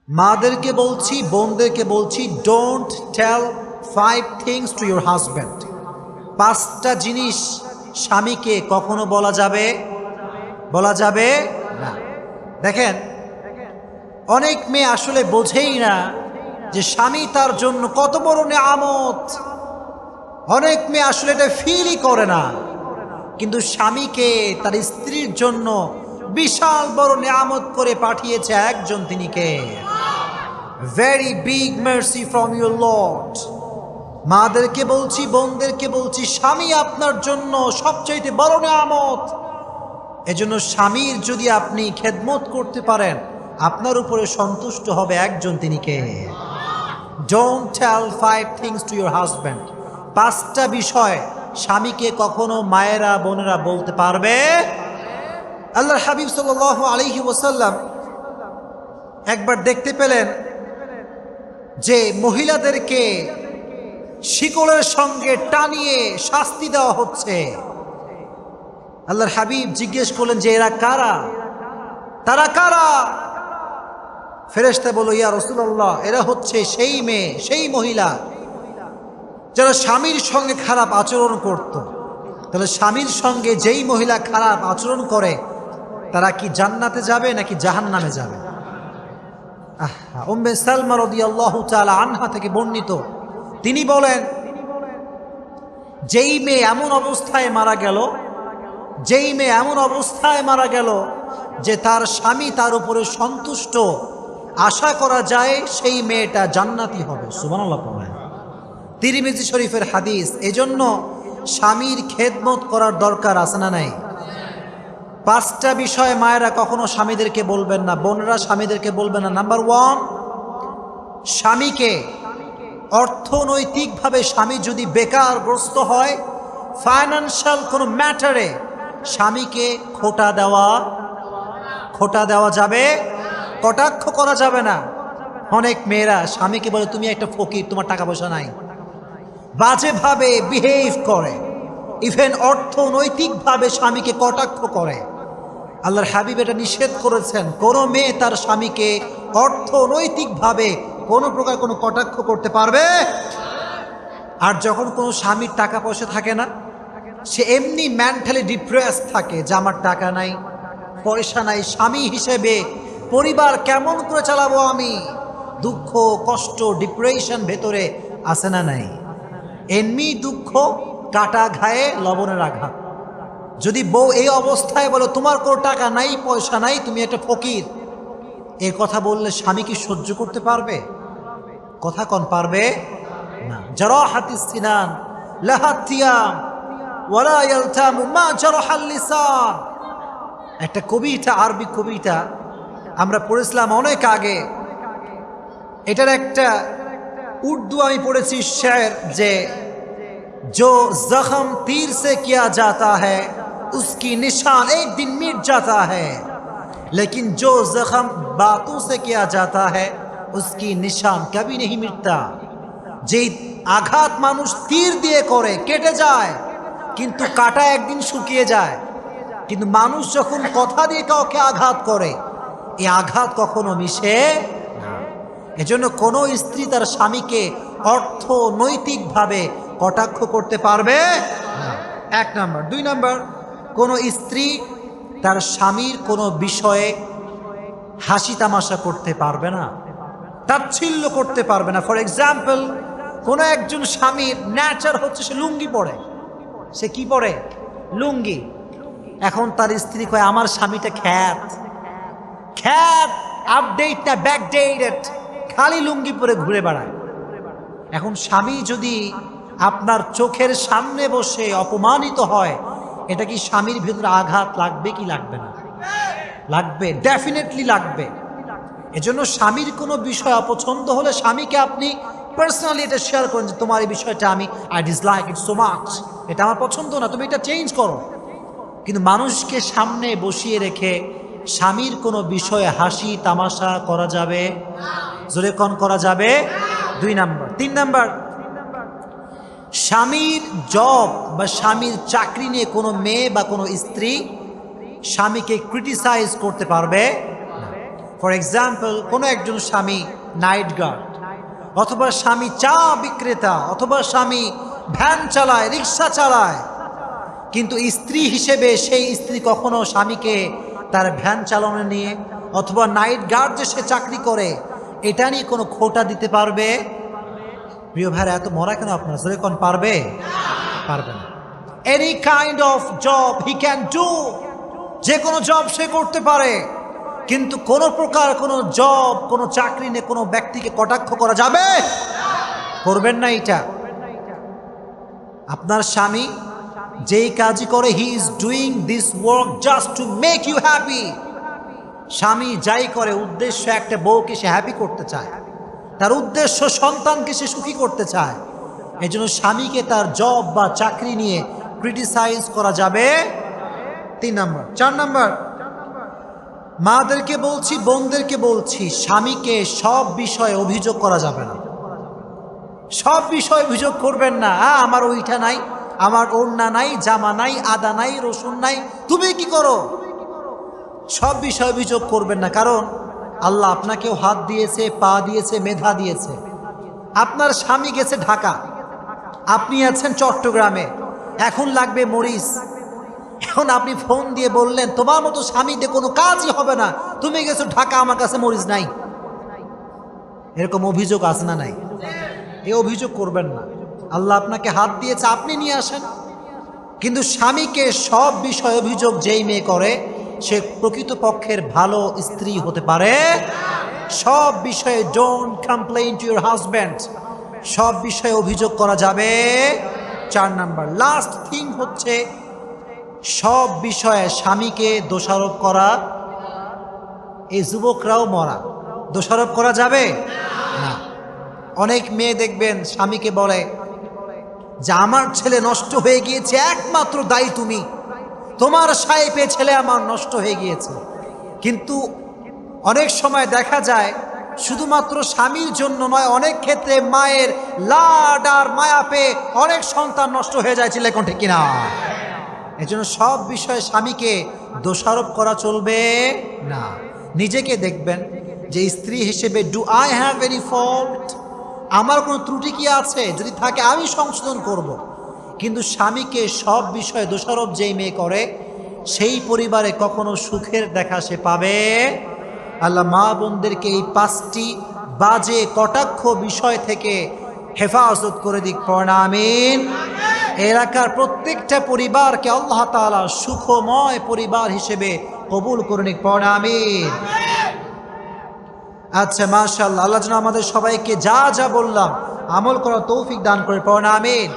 মাদেরকে বলছি, বোনদেরকে বলছি, don't tell 5 things to your husband. 5টা জিনিস স্বামীকে কখনো বলা যাবে না। দেখেন, অনেক মেয়ে আসলে বোঝেই না যে স্বামী তার জন্য কত বড় নেয়ামত। অনেক মেয়ে আসলে এটা ফিলই করে না, কিন্তু স্বামীকে তার স্ত্রীর জন্য বিশাল বড় নেয়ামত করে পাঠিয়েছে একজন, তিনি কে? Very big mercy from your Lord. মাদেরকে বলছি, বোনদেরকে বলছি, স্বামী আপনার জন্য সবচাইতে বড় নেয়ামত। এজন্য স্বামীর যদি আপনি খেদমত করতে পারেন, আপনার উপরে সন্তুষ্ট হবে একজন, তিনি কে? Don't tell 5 things to your husband. 5টা বিষয় স্বামীকে কখনো মায়েরা বোনেরা বলতে পারবে। আল্লাহর হাবিব সাল্লাল্লাহু আলাইহি ওয়াসাল্লাম একবার দেখতে পেলেন যে মহিলাদেরকে শিকলের সঙ্গে টানিয়ে শাস্তি দেওয়া হচ্ছে। আল্লাহর হাবিব জিজ্ঞেস করলেন যে এরা কারা, তারা কারা? ফেরেশতা বলল, ইয়া রাসূলুল্লাহ, এরা হচ্ছে সেই মেয়ে, সেই মহিলা যারা স্বামীর সঙ্গে খারাপ আচরণ করত। তাহলে স্বামীর সঙ্গে যেই মহিলা খারাপ আচরণ করে, তারা কি জান্নাতে যাবে নাকি জাহান্নামে যাবে? উম্মে সালমা রাদিয়াল্লাহু তাআলা আনহা থেকে বর্ণিত, তিনি বলেন, যেই মেয়ে এমন অবস্থায় মারা গেল যে তার স্বামী তার উপরে সন্তুষ্ট, আশা করা যায় সেই মেয়েটা জান্নাতি হবে। সুবহানাল্লাহ পড়েন। তিরমিজি শরীফের হাদিস। এজন্য স্বামীর খেদমত করার দরকার আছে না নাই? 5টা বিষয় মায়েরা কখনো স্বামীদেরকে বলবেন না, বোনেরা স্বামীদেরকে বলবেন না। নাম্বার 1, স্বামীকে অর্থনৈতিকভাবে স্বামী যদি বেকারগ্রস্ত হয়, ফাইন্যান্সিয়াল কোনো ম্যাটারে স্বামীকে খোটা দেওয়া যাবে, কটাক্ষ করা যাবে না। অনেক মেয়েরা স্বামীকে বলে, তুমি একটা ফকির, তোমার টাকা পয়সা নাই, বাজেভাবে বিহেভ করে, ইভেন অর্থনৈতিকভাবে স্বামীকে কটাক্ষ করে। আল্লাহর হাবিব এটা নিষেধ করেছেন, কোনো মেয়ে তার স্বামীকে অর্থনৈতিকভাবে কোনো প্রকার কোনো কটাক্ষ করতে পারবে। আর যখন কোনো স্বামীর টাকা পয়সা থাকে না, সে এমনি মেন্টালি ডিপ্রেস থাকে যে আমার টাকা নাই, পয়সা নাই, স্বামী হিসেবে পরিবার কেমন করে চালাবো আমি, দুঃখ কষ্ট ডিপ্রেশন ভেতরে আসে না নাই? এমনি দুঃখ, কাটা ঘায়ে লবণের আঘাত। যদি বউ এই অবস্থায় বলো তোমার কোনো টাকা নাই, পয়সা নাই, তুমি একটা ফকির, এ কথা বললে স্বামী কি সহ্য করতে পারবে? কথা কন পারবে না। জারাহাতিস সিনান লাহা থিয়াম ওয়ালা ইয়ালতামু মা জারাহাল লিসান। একটা কবিতা, আরবি কবিতা আমরা পড়েছিলাম অনেক আগে। এটার একটা উর্দু আমি পড়েছি শের, যে जो जख्म तीर से किया जाता है उसकी निशान एक दिन मिट जाता है, लेकिन जो जख्म बातों से किया जाता है उसकी निशान कभी नहीं मिटता। যে আঘাত মানুষ তীর দিয়ে করে কেটে যায়, কিন্তু কাটা একদিন শুকিয়ে যায়। কিন্তু মানুষ যখন কথা দিয়ে কাউকে আঘাত করে, এই আঘাত কখনো মিশে না। এজন্য কোনো স্ত্রী তার স্বামীকে অর্থনৈতিকভাবে কটাক্ষ করতে পারবে না, 1 নাম্বার। 2 নাম্বার, কোনো স্ত্রী তার স্বামীর কোনো বিষয়ে হাসি তামাশা করতে পারবে না, তাচ্ছিল্য করতে পারবে না। ফর এক্সাম্পল, কোনো একজন স্বামীর নেচার হচ্ছে সে লুঙ্গি পরে। সে কি পরে? লুঙ্গি। এখন তার স্ত্রী কয় আমার স্বামীটা খ্যাত, আপডেট না ব্যাকডেটেড, খালি লুঙ্গি পরে ঘুরে বেড়ায়। এখন স্বামী যদি আপনার চোখের সামনে বসে অপমানিত হয়, এটা কি স্বামীর ভিতরে আঘাত লাগবে কি লাগবে না? লাগবে, ডেফিনেটলি লাগবে। এজন্য স্বামীর কোনো বিষয় অপছন্দ হলে স্বামীকে আপনি পার্সোনালি এটা শেয়ার করেন যে তোমার এই বিষয়টা I dislike it so much, এটা আমার পছন্দ না, তুমি এটা চেঞ্জ করো। কিন্তু মানুষকে সামনে বসিয়ে রেখে স্বামীর কোনো বিষয়ে হাসি তামাশা করা যাবে? জোরে কোন করা যাবে? 2 নাম্বার। 3 নাম্বার, স্বামীর জব বা স্বামীর চাকরি নিয়ে কোনো মেয়ে বা কোনো স্ত্রী স্বামীকে ক্রিটিসাইজ করতে পারবে না। ফর এক্সাম্পল, কোনো একজন স্বামী নাইট গার্ড, অথবা স্বামী চা বিক্রেতা, অথবা স্বামী ভ্যান চালায়, রিক্সা চালায়, কিন্তু স্ত্রী হিসেবে সেই স্ত্রী কখনো স্বামীকে তার ভ্যান চালানো নিয়ে অথবা নাইট গার্ড যে সে চাকরি করে এটা নিয়ে কোনো খোটা দিতে পারবে? প্রিয় ভাইরা, এত মরা কেন আপনারা? জোরে কোন পারবে? পারবে না। Any kind of job he can do, যে কোনো জব সে করতে পারে, কিন্তু কোনো প্রকার কোনো জব, কোনো চাকরি নিয়ে কোনো ব্যক্তিকে কটাক্ষ করা যাবে? করবেন না এটা। আপনার স্বামী যেই কাজই করে, he is doing this work just to make you happy. স্বামী যাই করে উদ্দেশ্য একটা, বউকে সে হ্যাপি করতে চায়, তার উদ্দেশ্য সন্তানকে সে সুখী করতে চায়। এই জন্য স্বামীকে তার জব বা চাকরি নিয়ে ক্রিটিসাইজ করা যাবে। 3 নম্বর। 4 নম্বর, মাদেরকে বলছি, বোনদেরকে বলছি, স্বামীকে সব বিষয়ে অভিযোগ করা যাবে না। সব বিষয়ে অভিযোগ করবেন না। আমার ওইটা নাই, আমার ওড়না নাই, জামা নাই, আদা নাই, রসুন নাই, তুমি কি করো? সব বিষয়ে অভিযোগ করবেন না, কারণ আল্লাহ আপনাকেও হাত দিয়েছে, পা দিয়েছে, মেধা দিয়েছে। আপনার স্বামী গেছে ঢাকা, আপনি আছেন চট্টগ্রামে, এখন লাগবে মরিচ। এখন আপনি ফোন দিয়ে বললেন, তোমার মতো স্বামীতে কোনো কাজই হবে না, তুমি গেছো ঢাকা, আমার কাছে মরিচ নাই। এরকম অভিযোগ আছে না নাই? এই অভিযোগ করবেন না। আল্লাহ আপনাকে হাত দিয়েছে, আপনি নিয়ে আসেন। কিন্তু স্বামীকে সব বিষয়ে অভিযোগ যেই মেয়ে করে, সে প্রকৃতপক্ষের ভালো স্ত্রী হতে পারে। সব বিষয়ে don't complain two your husband, সব বিষয়ে অভিযোগ করা যাবে। 4 নাম্বার, লাস্ট থিং হচ্ছে সব বিষয়ে স্বামীকে দোষারোপ করা। এই যুবকরাও মরা, দোষারোপ করা যাবে না। অনেক মেয়ে দেখবেন স্বামীকে বলে যে আমার ছেলে নষ্ট হয়ে গিয়েছে, একমাত্র দায়ী তুমি, তোমার সাইপে ছেলে আমার নষ্ট হয়ে গিয়েছে। কিন্তু অনেক সময় দেখা যায় শুধুমাত্র স্বামীর জন্য নয়, অনেক ক্ষেত্রে মায়ের লাড আর মায়া পেয়ে অনেক সন্তান নষ্ট হয়ে যায়। ছেলে কোন ঠিক কিনা? এজন্য সব বিষয়ে স্বামীকে দোষারোপ করা চলবে না। নিজেকে দেখবেন যে স্ত্রী হিসেবে, do I have any fault? আমার কোনো ত্রুটি কি আছে? যদি থাকে আমি সংশোধন করব। কিন্তু স্বামীকে সব বিষয়ে দোষারোপ যেই মেয়ে করে, সেই পরিবারে কখনো সুখের দেখা সে পাবে। আল্লাহ মা বোনদেরকে এই 5টি বাজে কটাক্ষ বিষয় থেকে হেফাজত করে দিক। পড়না আমিন। এলাকার প্রত্যেকটা পরিবারকে আল্লাহ তাআলা সুখময় পরিবার হিসেবে কবুল করে নিক। পড়না আমিন। আচ্ছা, মাশাআল্লাহ। আল্লাহ যেন আমাদের সবাইকে যা যা বললাম আমল করার তৌফিক দান করে। পড়না আমিন।